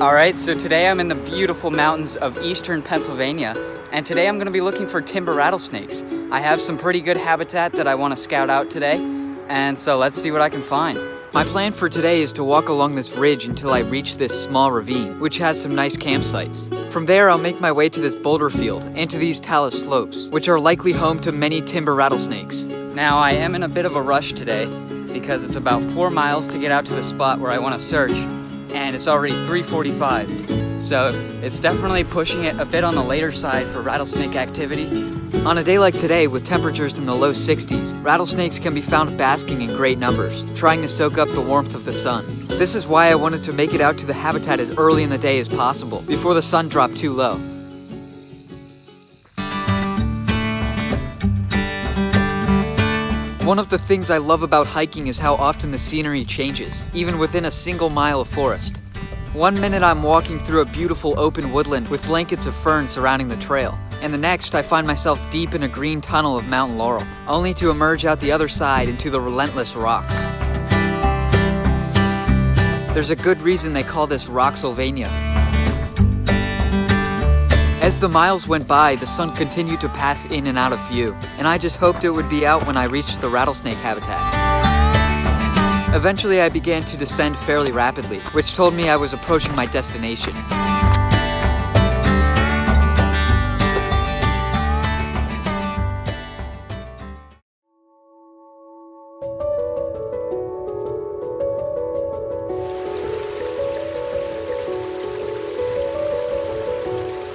Alright, so today I'm in the beautiful mountains of eastern Pennsylvania, and today I'm going to be looking for timber rattlesnakes. I have some pretty good habitat that I want to scout out today, and so let's see what I can find. My plan for today is to walk along this ridge until I reach this small ravine, which has some nice campsites. From there, I'll make my way to this boulder field and to these talus slopes, which are likely home to many timber rattlesnakes. Now, I am in a bit of a rush today because it's about 4 miles to get out to the spot where I want to search, and it's already 3:45. So it's definitely pushing it a bit on the later side for rattlesnake activity. On a day like today, with temperatures in the low 60s, rattlesnakes can be found basking in great numbers, trying to soak up the warmth of the sun. This is why I wanted to make it out to the habitat as early in the day as possible, before the sun dropped too low. One of the things I love about hiking is how often the scenery changes, even within a single mile of forest. 1 minute I'm walking through a beautiful open woodland with blankets of fern surrounding the trail, and the next I find myself deep in a green tunnel of mountain laurel, only to emerge out the other side into the relentless rocks. There's a good reason they call this Rocksylvania. As the miles went by, the sun continued to pass in and out of view, and I just hoped it would be out when I reached the rattlesnake habitat. Eventually, I began to descend fairly rapidly, which told me I was approaching my destination.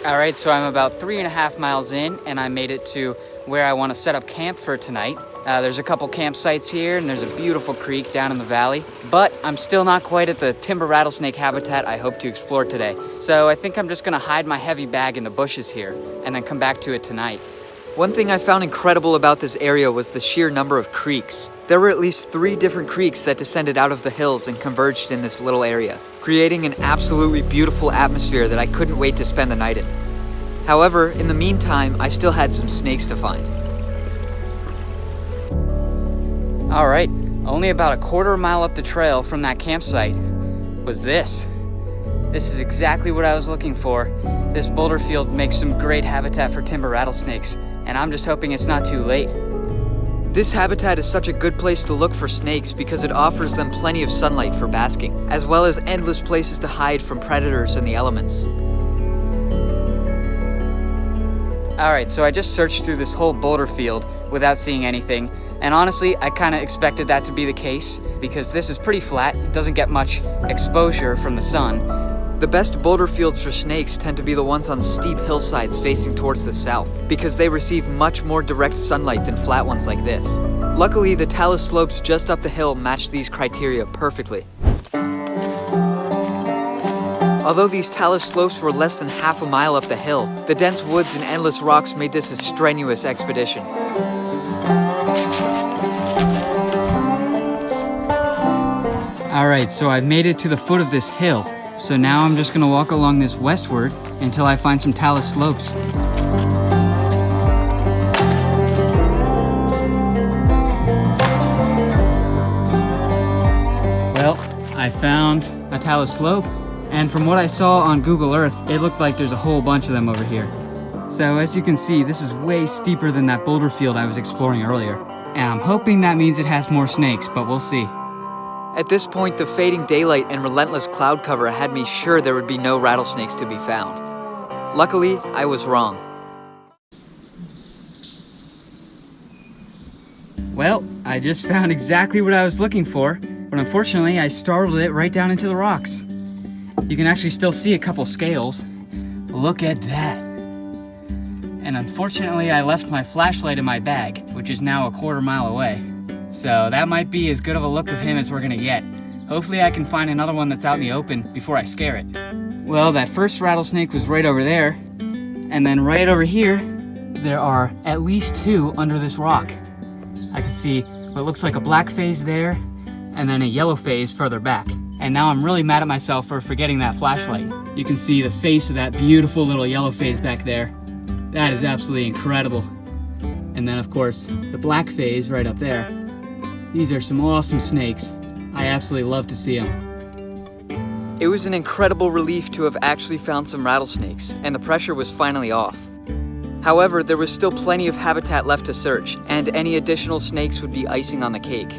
Alright, so I'm about 3.5 miles in, and I made it to where I want to set up camp for tonight. There's a couple campsites here, and there's a beautiful creek down in the valley, but I'm still not quite at the timber rattlesnake habitat I hope to explore today. So I think I'm just going to hide my heavy bag in the bushes here, and then come back to it tonight. One thing I found incredible about this area was the sheer number of creeks. There were at least 3 different creeks that descended out of the hills and converged in this little area, creating an absolutely beautiful atmosphere that I couldn't wait to spend the night in. However, in the meantime, I still had some snakes to find. Alright, only about 1/4 mile up the trail from that campsite was this. This is exactly what I was looking for. This boulder field makes some great habitat for timber rattlesnakes, and I'm just hoping it's not too late. This habitat is such a good place to look for snakes because it offers them plenty of sunlight for basking, as well as endless places to hide from predators and the elements. Alright, so I just searched through this whole boulder field without seeing anything, and honestly, I kind of expected that to be the case because this is pretty flat, it doesn't get much exposure from the sun. The best boulder fields for snakes tend to be the ones on steep hillsides facing towards the south because they receive much more direct sunlight than flat ones like this. Luckily, the talus slopes just up the hill match these criteria perfectly. Although these talus slopes were less than half a mile up the hill, the dense woods and endless rocks made this a strenuous expedition. Alright, so I've made it to the foot of this hill. So now I'm just gonna walk along this westward until I find some talus slopes. Well, I found a talus slope, and from what I saw on Google Earth, it looked like there's a whole bunch of them over here. So as you can see, this is way steeper than that boulder field I was exploring earlier. And I'm hoping that means it has more snakes, but we'll see. At this point, the fading daylight and relentless cloud cover had me sure there would be no rattlesnakes to be found. Luckily, I was wrong. Well, I just found exactly what I was looking for, but unfortunately, I startled it right down into the rocks. You can actually still see a couple scales. Look at that. And unfortunately, I left my flashlight in my bag, which is now 1/4 mile away. So that might be as good of a look of him as we're gonna get. Hopefully I can find another one that's out in the open before I scare it. Well, that first rattlesnake was right over there. And then right over here, there are at least 2 under this rock. I can see what looks like a black phase there, and then a yellow phase further back. And now I'm really mad at myself for forgetting that flashlight. You can see the face of that beautiful little yellow phase back there. That is absolutely incredible. And then of course, the black phase right up there. These are some awesome snakes. I absolutely love to see them. It was an incredible relief to have actually found some rattlesnakes, and the pressure was finally off. However, there was still plenty of habitat left to search, and any additional snakes would be icing on the cake.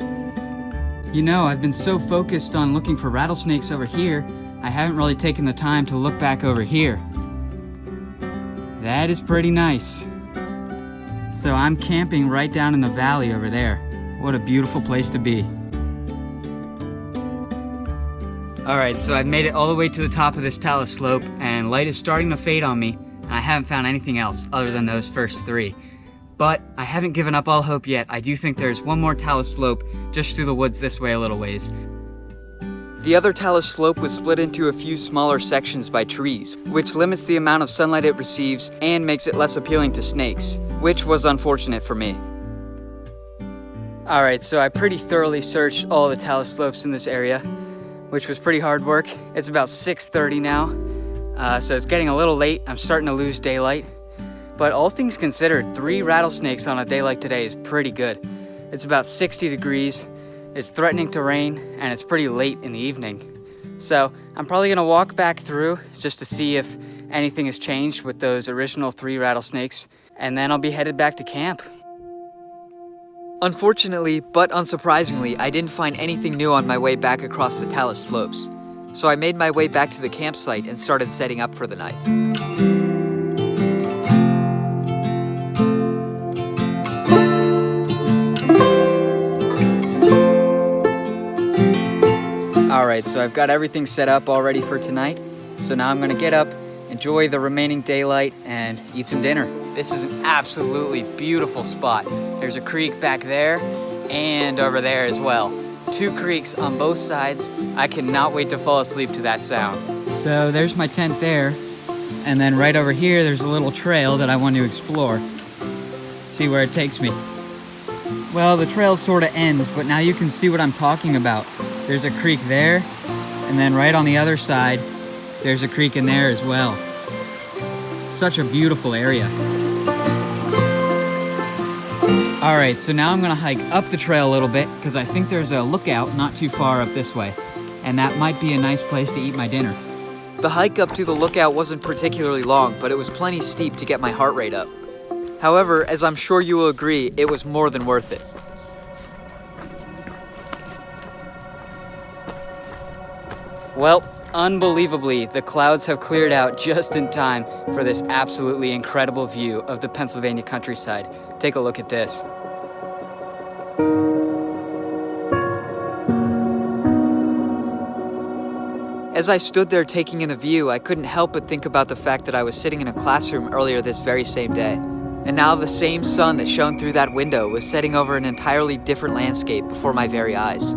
You know, I've been so focused on looking for rattlesnakes over here, I haven't really taken the time to look back over here. That is pretty nice. So I'm camping right down in the valley over there. What a beautiful place to be. All right, so I've made it all the way to the top of this Talus slope, and light is starting to fade on me, and I haven't found anything else other than those first three. But I haven't given up all hope yet. I do think there's one more Talus slope just through the woods this way a little ways. The other Talus slope was split into a few smaller sections by trees, which limits the amount of sunlight it receives and makes it less appealing to snakes, which was unfortunate for me. All right, so I pretty thoroughly searched all the Talus slopes in this area, which was pretty hard work. It's about 6:30 now, so it's getting a little late. I'm starting to lose daylight. But all things considered, 3 rattlesnakes on a day like today is pretty good. It's about 60 degrees, it's threatening to rain, and it's pretty late in the evening. So I'm probably gonna walk back through just to see if anything has changed with those original 3 rattlesnakes, and then I'll be headed back to camp. Unfortunately, but unsurprisingly, I didn't find anything new on my way back across the Talus slopes. So I made my way back to the campsite and started setting up for the night. All right, so I've got everything set up all ready for tonight. So now I'm gonna get up, enjoy the remaining daylight, and eat some dinner. This is an absolutely beautiful spot. There's a creek back there and over there as well. 2 creeks on both sides. I cannot wait to fall asleep to that sound. So there's my tent there. And then right over here, there's a little trail that I want to explore. See where it takes me. Well, the trail sort of ends, but now you can see what I'm talking about. There's a creek there, and then right on the other side, there's a creek in there as well. Such a beautiful area. All right, so now I'm gonna hike up the trail a little bit because I think there's a lookout not too far up this way, and that might be a nice place to eat my dinner. The hike up to the lookout wasn't particularly long, but it was plenty steep to get my heart rate up. However, as I'm sure you will agree, it was more than worth it. Well, unbelievably, the clouds have cleared out just in time for this absolutely incredible view of the Pennsylvania countryside. Take a look at this. As I stood there taking in the view, I couldn't help but think about the fact that I was sitting in a classroom earlier this very same day. And now the same sun that shone through that window was setting over an entirely different landscape before my very eyes.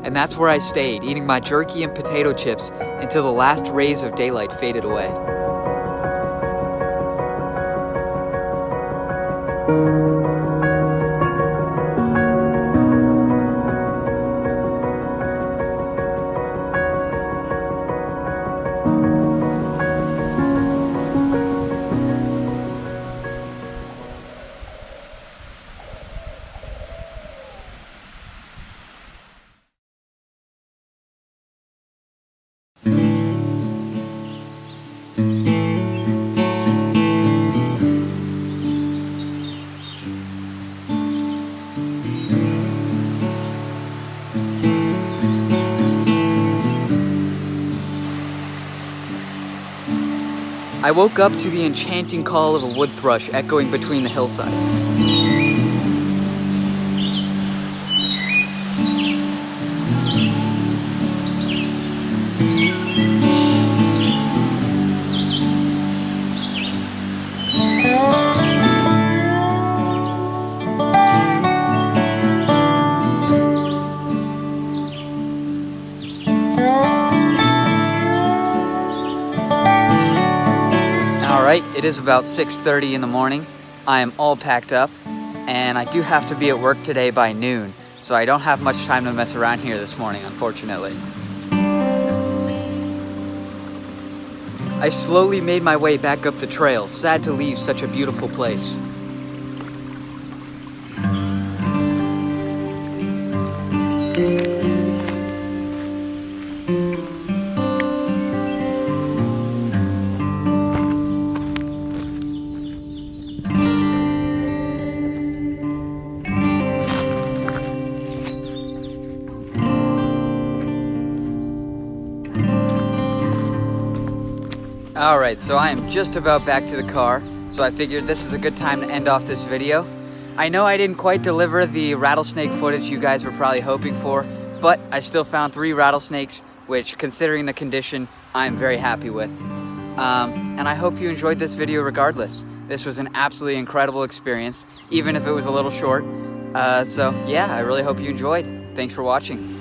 And that's where I stayed, eating my jerky and potato chips until the last rays of daylight faded away. I woke up to the enchanting call of a wood thrush echoing between the hillsides. It is about 6:30 in the morning. I am all packed up, and I do have to be at work today by noon, so I don't have much time to mess around here this morning, unfortunately. I slowly made my way back up the trail, sad to leave such a beautiful place. Alright, so I am just about back to the car, so I figured this is a good time to end off this video. I know I didn't quite deliver the rattlesnake footage you guys were probably hoping for, but I still found 3 rattlesnakes, which, considering the condition, I'm very happy with. And I hope you enjoyed this video regardless. This was an absolutely incredible experience, even if it was a little short. So yeah, I really hope you enjoyed. Thanks for watching.